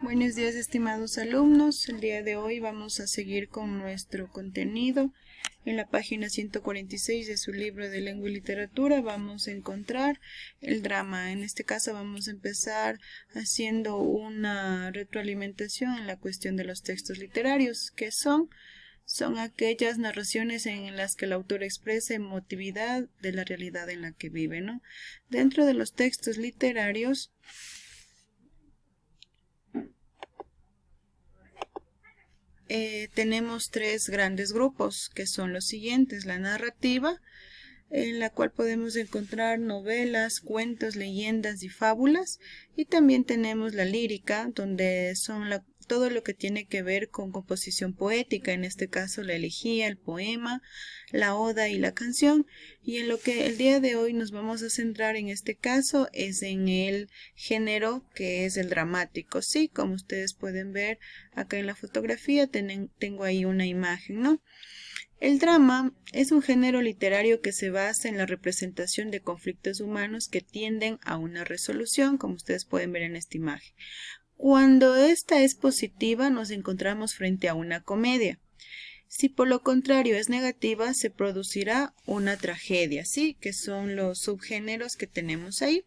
Buenos días, estimados alumnos. El día de hoy vamos a seguir con nuestro contenido. En la página 146 de su libro de Lengua y Literatura vamos a encontrar el drama. En este caso vamos a empezar haciendo una retroalimentación en la cuestión de los textos literarios, que son aquellas narraciones en las que el autor expresa emotividad de la realidad en la que vive, ¿no? Dentro de los textos literarios tenemos tres grandes grupos, que son los siguientes: la narrativa, en la cual podemos encontrar novelas, cuentos, leyendas y fábulas, y también tenemos la lírica, donde son todo lo que tiene que ver con composición poética, en este caso la elegía, el poema, la oda y la canción. Y en lo que el día de hoy nos vamos a centrar en este caso es en el género, que es el dramático. Sí, como ustedes pueden ver acá en la fotografía, tengo ahí una imagen, ¿no? El drama es un género literario que se basa en la representación de conflictos humanos que tienden a una resolución, como ustedes pueden ver en esta imagen. Cuando esta es positiva, nos encontramos frente a una comedia. Si por lo contrario es negativa, se producirá una tragedia, ¿sí? Que son los subgéneros que tenemos ahí.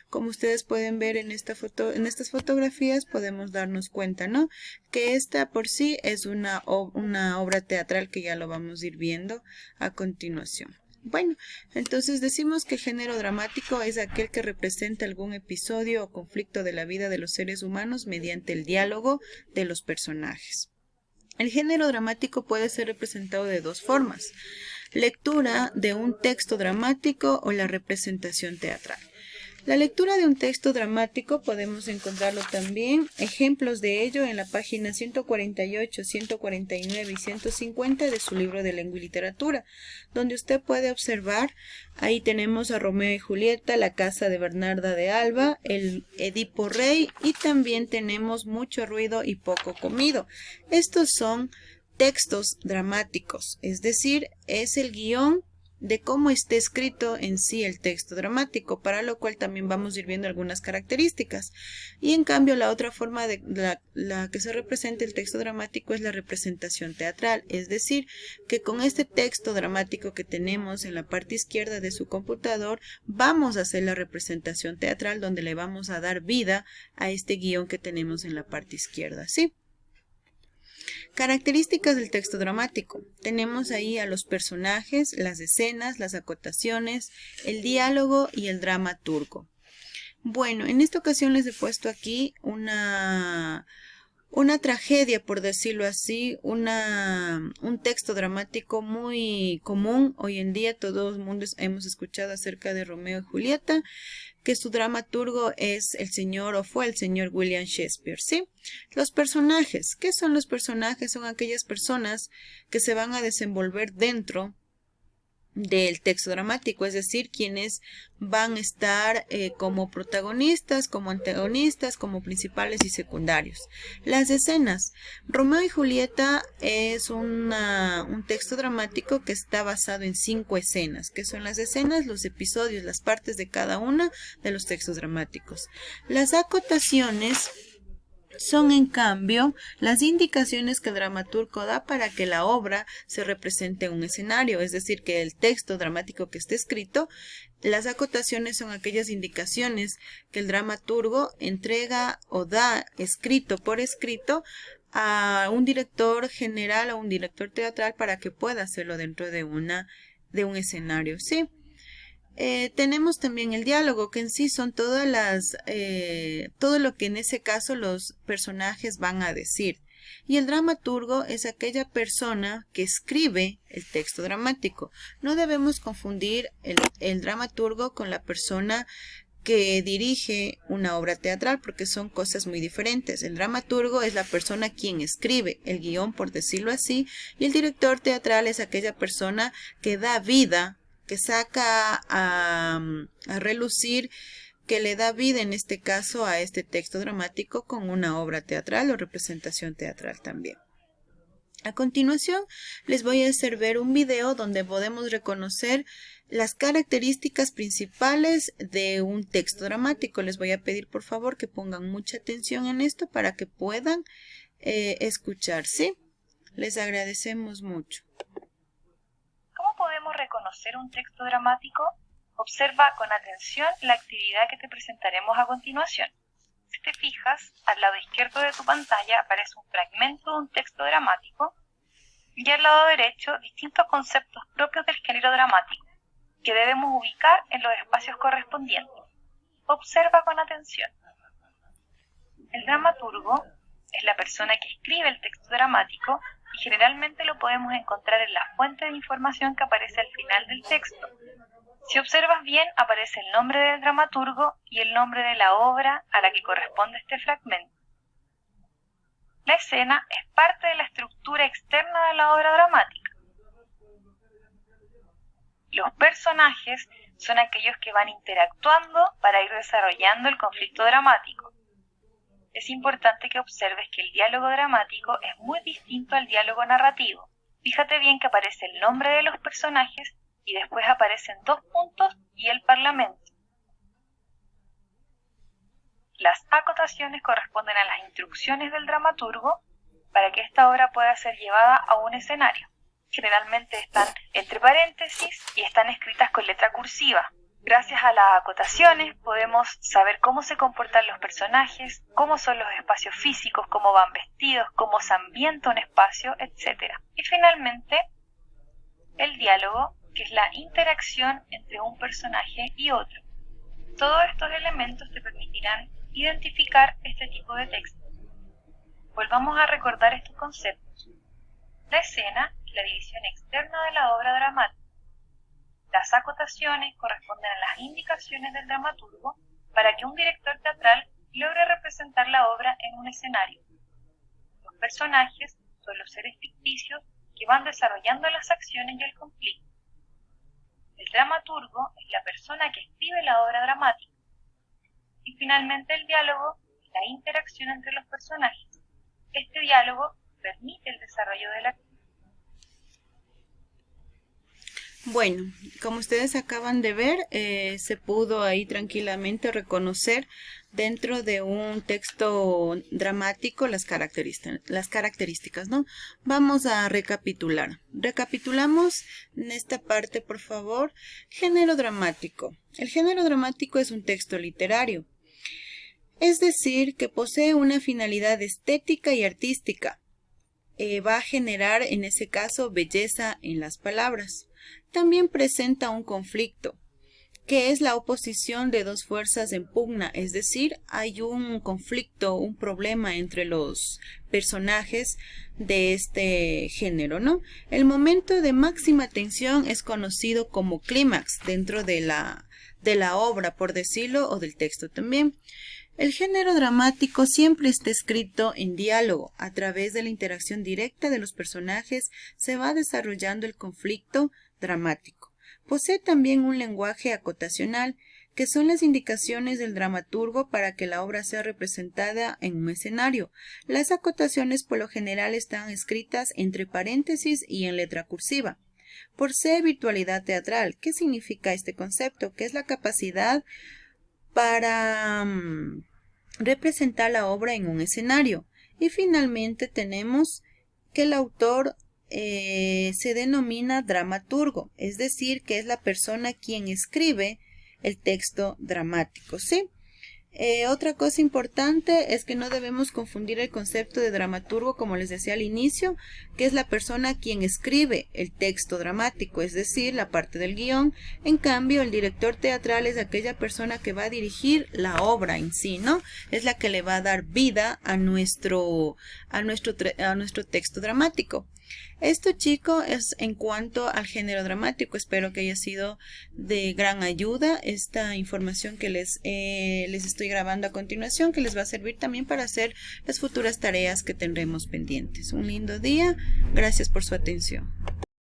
Como ustedes pueden ver en estas fotografías, podemos darnos cuenta, ¿no? Que esta por sí es una obra teatral, que ya lo vamos a ir viendo a continuación. Bueno, entonces decimos que el género dramático es aquel que representa algún episodio o conflicto de la vida de los seres humanos mediante el diálogo de los personajes. El género dramático puede ser representado de dos formas: lectura de un texto dramático o la representación teatral. La lectura de un texto dramático podemos encontrarlo también, ejemplos de ello, en la página 148, 149 y 150 de su libro de Lengua y Literatura, donde usted puede observar, ahí tenemos a Romeo y Julieta, La casa de Bernarda de Alba, el Edipo Rey, y también tenemos Mucho ruido y poco comido. Estos son textos dramáticos, es decir, es el guión de cómo esté escrito en sí el texto dramático, para lo cual también vamos a ir viendo algunas características. Y en cambio la otra forma de la que se representa el texto dramático es la representación teatral, es decir, que con este texto dramático que tenemos en la parte izquierda de su computador, vamos a hacer la representación teatral, donde le vamos a dar vida a este guión que tenemos en la parte izquierda, ¿sí? Características del texto dramático. Tenemos ahí a los personajes, las escenas, las acotaciones, el diálogo y el dramaturgo. Bueno, en esta ocasión les he puesto aquí una tragedia, por decirlo así, un texto dramático muy común. Hoy en día todo el mundo hemos escuchado acerca de Romeo y Julieta, que su dramaturgo es el señor, o fue el señor William Shakespeare, ¿sí? Los personajes. ¿Qué son los personajes? Son aquellas personas que se van a desenvolver dentro del texto dramático, es decir, quienes van a estar como protagonistas, como antagonistas, como principales y secundarios. Las escenas. Romeo y Julieta es un texto dramático que está basado en 5 escenas, que son las escenas, los episodios, las partes de cada una de los textos dramáticos. Las acotaciones son, en cambio, las indicaciones que el dramaturgo da para que la obra se represente en un escenario, es decir, que el texto dramático que esté escrito, las acotaciones son aquellas indicaciones que el dramaturgo entrega o da escrito por escrito a un director general o un director teatral para que pueda hacerlo dentro de un escenario, ¿sí? Tenemos también el diálogo, que en sí son todo lo que en ese caso los personajes van a decir. Y el dramaturgo es aquella persona que escribe el texto dramático. No debemos confundir el dramaturgo con la persona que dirige una obra teatral, porque son cosas muy diferentes. El dramaturgo es la persona quien escribe el guión, por decirlo así, y el director teatral es aquella persona que da vida, que saca a relucir, que le da vida en este caso a este texto dramático con una obra teatral o representación teatral también. A continuación, les voy a hacer ver un video donde podemos reconocer las características principales de un texto dramático. Les voy a pedir por favor que pongan mucha atención en esto para que puedan escuchar, ¿sí? Les agradecemos mucho. ¿Cómo podemos reconocer un texto dramático? Observa con atención la actividad que te presentaremos a continuación. Si te fijas, al lado izquierdo de tu pantalla aparece un fragmento de un texto dramático y al lado derecho distintos conceptos propios del género dramático que debemos ubicar en los espacios correspondientes. Observa con atención. El dramaturgo es la persona que escribe el texto dramático y generalmente lo podemos encontrar en la fuente de información que aparece al final del texto. Si observas bien, aparece el nombre del dramaturgo y el nombre de la obra a la que corresponde este fragmento. La escena es parte de la estructura externa de la obra dramática. Los personajes son aquellos que van interactuando para ir desarrollando el conflicto dramático. Es importante que observes que el diálogo dramático es muy distinto al diálogo narrativo. Fíjate bien que aparece el nombre de los personajes y después aparecen 2 puntos y el parlamento. Las acotaciones corresponden a las instrucciones del dramaturgo para que esta obra pueda ser llevada a un escenario. Generalmente están entre paréntesis y están escritas con letra cursiva. Gracias a las acotaciones podemos saber cómo se comportan los personajes, cómo son los espacios físicos, cómo van vestidos, cómo se ambienta un espacio, etc. Y finalmente, el diálogo, que es la interacción entre un personaje y otro. Todos estos elementos te permitirán identificar este tipo de texto. Volvamos a recordar estos conceptos. La escena es la división externa de la obra dramática. Las acotaciones corresponden a las indicaciones del dramaturgo para que un director teatral logre representar la obra en un escenario. Los personajes son los seres ficticios que van desarrollando las acciones y el conflicto. El dramaturgo es la persona que escribe la obra dramática. Y finalmente el diálogo es la interacción entre los personajes. Este diálogo permite el desarrollo de la... Bueno, como ustedes acaban de ver, se pudo ahí tranquilamente reconocer dentro de un texto dramático las características, ¿no? Vamos a recapitular. Recapitulamos en esta parte, por favor. Género dramático. El género dramático es un texto literario, es decir, que posee una finalidad estética y artística. Va a generar, en ese caso, belleza en las palabras. También presenta un conflicto, que es la oposición de 2 fuerzas en pugna, es decir, hay un conflicto, un problema entre los personajes de este género, ¿no? El momento de máxima tensión es conocido como clímax dentro de la obra, por decirlo, o del texto también. El género dramático siempre está escrito en diálogo. A través de la interacción directa de los personajes se va desarrollando el conflicto dramático. Posee también un lenguaje acotacional, que son las indicaciones del dramaturgo para que la obra sea representada en un escenario. Las acotaciones por lo general están escritas entre paréntesis y en letra cursiva. Posee virtualidad teatral. ¿Qué significa este concepto? Que es la capacidad para representar la obra en un escenario. Y finalmente tenemos que el autor se denomina dramaturgo, es decir, que es la persona quien escribe el texto dramático, ¿sí? Otra cosa importante es que no debemos confundir el concepto de dramaturgo, como les decía al inicio, que es la persona quien escribe el texto dramático, es decir, la parte del guión. En cambio, el director teatral es aquella persona que va a dirigir la obra en sí, ¿no? Es la que le va a dar vida a nuestro texto dramático. Esto, chicos, es en cuanto al género dramático. Espero que haya sido de gran ayuda esta información que les estoy grabando a continuación, que les va a servir también para hacer las futuras tareas que tendremos pendientes. Un lindo día. Gracias por su atención.